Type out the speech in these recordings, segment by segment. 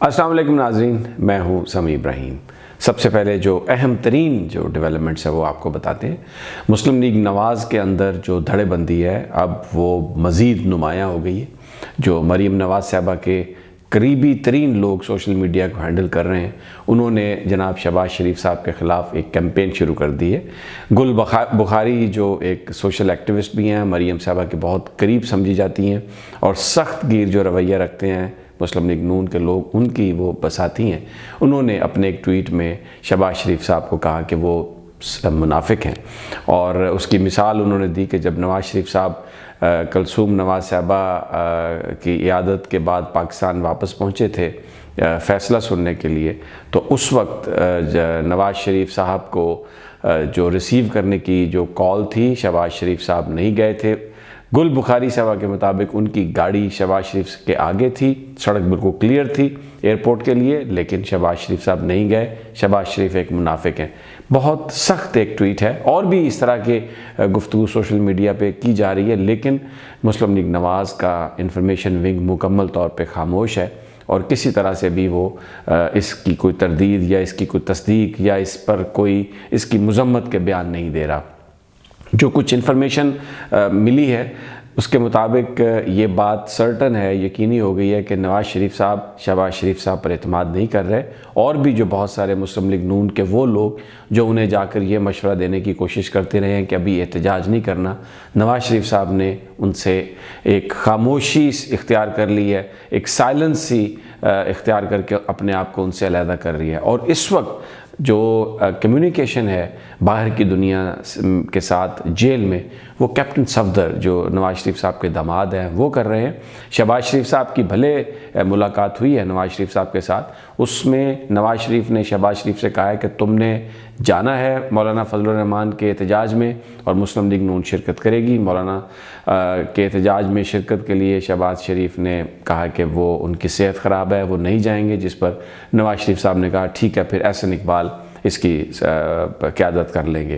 السلام علیکم ناظرین، میں ہوں سمیع ابراہیم۔ سب سے پہلے جو اہم ترین ڈیولپمنٹس ہے وہ آپ کو بتاتے ہیں۔ مسلم لیگ نواز کے اندر جو دھڑے بندی ہے اب وہ مزید نمایاں ہو گئی ہے۔ جو مریم نواز صاحبہ کے قریبی ترین لوگ سوشل میڈیا کو ہینڈل کر رہے ہیں، انہوں نے جناب شہباز شریف صاحب کے خلاف ایک کیمپین شروع کر دی ہے۔ گل بخاری جو ایک سوشل ایکٹیوسٹ بھی ہیں، مریم صاحبہ کے بہت قریب سمجھی جاتی ہیں اور سخت گیر جو رویہ رکھتے ہیں مسلم لیگ نون کے لوگ، ان کی وہ بساتی ہیں، انہوں نے اپنے ایک ٹویٹ میں شہباز شریف صاحب کو کہا کہ وہ منافق ہیں، اور اس کی مثال انہوں نے دی کہ جب نواز شریف صاحب کلثوم نواز صاحبہ کی عیادت کے بعد پاکستان واپس پہنچے تھے فیصلہ سننے کے لیے، تو اس وقت نواز شریف صاحب کو جو ریسیو کرنے کی جو کال تھی، شہباز شریف صاحب نہیں گئے تھے۔ گل بخاری صاحبہ کے مطابق ان کی گاڑی شہباز شریف کے آگے تھی، سڑک بالکل کلیئر تھی ایئرپورٹ کے لیے، لیکن شہباز شریف صاحب نہیں گئے۔ شہباز شریف ایک منافق ہیں۔ بہت سخت ایک ٹویٹ ہے، اور بھی اس طرح کے گفتگو سوشل میڈیا پہ کی جا رہی ہے، لیکن مسلم لیگ نواز کا انفارمیشن ونگ مکمل طور پہ خاموش ہے، اور کسی طرح سے بھی وہ اس کی کوئی تردید یا اس کی کوئی تصدیق یا اس پر کوئی اس کی مذمت کے بیان نہیں دے رہا۔ جو کچھ انفارمیشن ملی ہے اس کے مطابق یہ بات سرٹن ہے، یقینی ہو گئی ہے کہ نواز شریف صاحب شہباز شریف صاحب پر اعتماد نہیں کر رہے، اور بھی جو بہت سارے مسلم لیگ نون کے وہ لوگ جو انہیں جا کر یہ مشورہ دینے کی کوشش کرتے رہے ہیں کہ ابھی احتجاج نہیں کرنا، نواز شریف صاحب نے ان سے ایک خاموشی اختیار کر لی ہے، ایک سائلنس ہی اختیار کر کے اپنے آپ کو ان سے علیحدہ کر رہی ہے۔ اور اس وقت جو کمیونیکیشن ہے باہر کی دنیا کے ساتھ جیل میں، وہ کیپٹن صفدر جو نواز شریف صاحب کے داماد ہیں وہ کر رہے ہیں۔ شہباز شریف صاحب کی بھلے ملاقات ہوئی ہے نواز شریف صاحب کے ساتھ، اس میں نواز شریف نے شہباز شریف سے کہا ہے کہ تم نے جانا ہے مولانا فضل الرحمان کے احتجاج میں، اور مسلم لیگ نون شرکت کرے گی۔ مولانا کے احتجاج میں شرکت کے لیے شہباز شریف نے کہا کہ وہ ان کی صحت خراب ہے، وہ نہیں جائیں گے، جس پر نواز شریف صاحب نے کہا ٹھیک ہے، پھر احسن اقبال اس کی قیادت کر لیں گے۔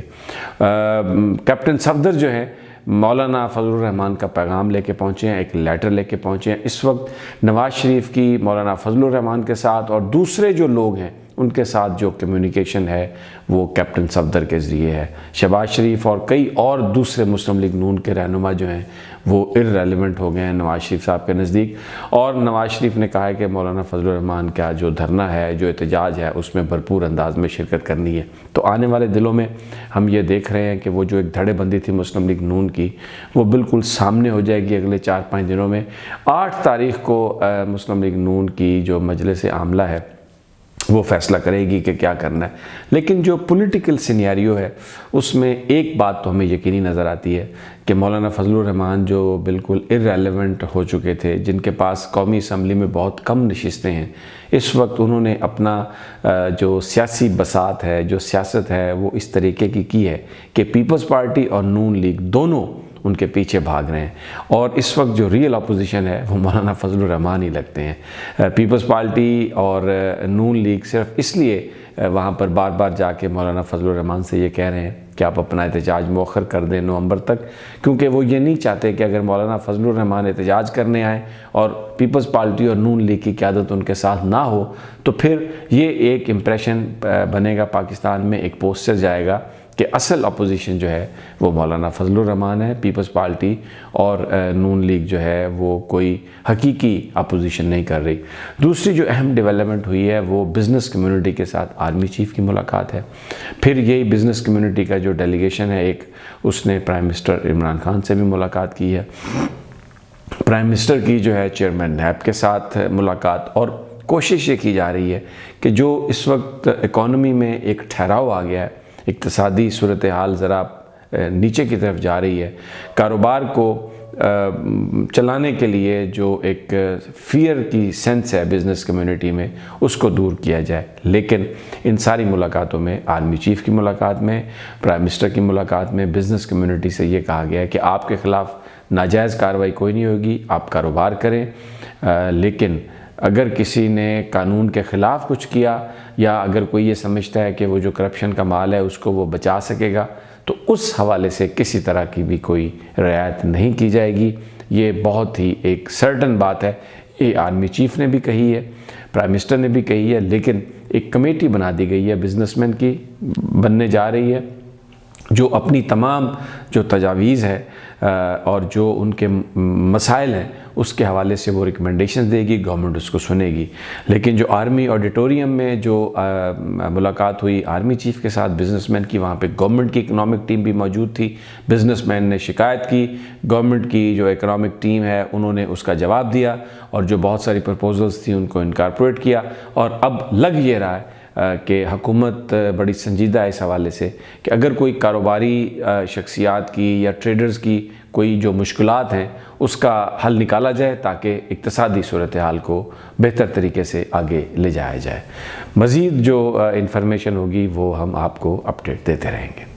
کیپٹن صفدر جو ہے مولانا فضل الرحمان کا پیغام لے کے پہنچے ہیں، ایک لیٹر لے کے پہنچے ہیں۔ اس وقت نواز شریف کی مولانا فضل الرحمان کے ساتھ اور دوسرے جو لوگ ہیں ان کے ساتھ جو کمیونیکیشن ہے وہ کیپٹن صفدر کے ذریعے ہے۔ شہباز شریف اور کئی اور دوسرے مسلم لیگ نون کے رہنما جو ہیں وہ ارریلیونٹ ہو گئے ہیں نواز شریف صاحب کے نزدیک، اور نواز شریف نے کہا ہے کہ مولانا فضل الرحمان کا جو دھرنا ہے، جو احتجاج ہے، اس میں بھرپور انداز میں شرکت کرنی ہے۔ تو آنے والے دنوں میں ہم یہ دیکھ رہے ہیں کہ وہ جو ایک دھڑے بندی تھی مسلم لیگ نون کی، وہ بالکل سامنے ہو جائے گی اگلے 4-5 دنوں میں۔ 8 تاریخ کو مسلم لیگ نون کی جو مجلس عاملہ ہے وہ فیصلہ کرے گی کہ کیا کرنا ہے، لیکن جو پولیٹیکل سینیریو ہے اس میں ایک بات تو ہمیں یقینی نظر آتی ہے کہ مولانا فضل الرحمان جو بالکل ارریلیونٹ ہو چکے تھے، جن کے پاس قومی اسمبلی میں بہت کم نشستیں ہیں، اس وقت انہوں نے اپنا جو سیاسی بساط ہے، جو سیاست ہے، وہ اس طریقے کی ہے کہ پیپلز پارٹی اور نون لیگ دونوں ان کے پیچھے بھاگ رہے ہیں، اور اس وقت جو ریئل اپوزیشن ہے وہ مولانا فضل الرحمان ہی لگتے ہیں۔ پیپلز پارٹی اور نون لیگ صرف اس لیے وہاں پر بار بار جا کے مولانا فضل الرحمان سے یہ کہہ رہے ہیں کہ آپ اپنا احتجاج مؤخر کر دیں نومبر تک، کیونکہ وہ یہ نہیں چاہتے کہ اگر مولانا فضل الرحمان احتجاج کرنے آئیں اور پیپلز پارٹی اور نون لیگ کی قیادت ان کے ساتھ نہ ہو، تو پھر یہ ایک امپریشن بنے گا پاکستان میں، ایک پوسچر جائے گا کہ اصل اپوزیشن جو ہے وہ مولانا فضل الرحمان ہے، پیپلز پارٹی اور نون لیگ جو ہے وہ کوئی حقیقی اپوزیشن نہیں کر رہی۔ دوسری جو اہم ڈیولپمنٹ ہوئی ہے وہ بزنس کمیونٹی کے ساتھ آرمی چیف کی ملاقات ہے۔ پھر یہی بزنس کمیونٹی کا جو ڈیلیگیشن ہے ایک، اس نے پرائم منسٹر عمران خان سے بھی ملاقات کی ہے۔ پرائم منسٹر کی جو ہے چیئرمین نیب کے ساتھ ملاقات، اور کوشش یہ کی جا رہی ہے کہ جو اس وقت اکانومی میں ایک ٹھہراؤ آ گیا ہے، اقتصادی صورتحال ذرا نیچے کی طرف جا رہی ہے، کاروبار کو چلانے کے لیے جو ایک فیئر کی سینس ہے بزنس کمیونٹی میں، اس کو دور کیا جائے۔ لیکن ان ساری ملاقاتوں میں، آرمی چیف کی ملاقات میں، پرائم منسٹر کی ملاقات میں، بزنس کمیونٹی سے یہ کہا گیا ہے کہ آپ کے خلاف ناجائز کارروائی کوئی نہیں ہوگی، آپ کاروبار کریں، لیکن اگر کسی نے قانون کے خلاف کچھ کیا، یا اگر کوئی یہ سمجھتا ہے کہ وہ جو کرپشن کا مال ہے اس کو وہ بچا سکے گا، تو اس حوالے سے کسی طرح کی بھی کوئی رعایت نہیں کی جائے گی۔ یہ بہت ہی ایک سرٹن بات ہے، یہ آرمی چیف نے بھی کہی ہے۔ پرائم منسٹر نے بھی کہی ہے، لیکن ایک کمیٹی بنا دی گئی ہے بزنس مین کی، بننے جا رہی ہے، جو اپنی تمام جو تجاویز ہے اور جو ان کے مسائل ہیں اس کے حوالے سے وہ ریکمنڈیشنز دے گی، گورنمنٹ اس کو سنے گی۔ لیکن جو آرمی آڈیٹوریم میں جو ملاقات ہوئی آرمی چیف کے ساتھ بزنس مین کی، وہاں پہ گورنمنٹ کی اکنامک ٹیم بھی موجود تھی۔ بزنس مین نے شکایت کی، گورنمنٹ کی جو اکنامک ٹیم ہے انہوں نے اس کا جواب دیا، اور جو بہت ساری پرپوزلز تھیں ان کو انکارپوریٹ کیا، اور اب لگ یہ رہا ہے کہ حکومت بڑی سنجیدہ ہے اس حوالے سے کہ اگر کوئی کاروباری شخصیات کی یا ٹریڈرز کی کوئی جو مشکلات ہیں اس کا حل نکالا جائے تاکہ اقتصادی صورتحال کو بہتر طریقے سے آگے لے جایا جائے۔ مزید جو انفارمیشن ہوگی وہ ہم آپ کو اپڈیٹ دیتے رہیں گے۔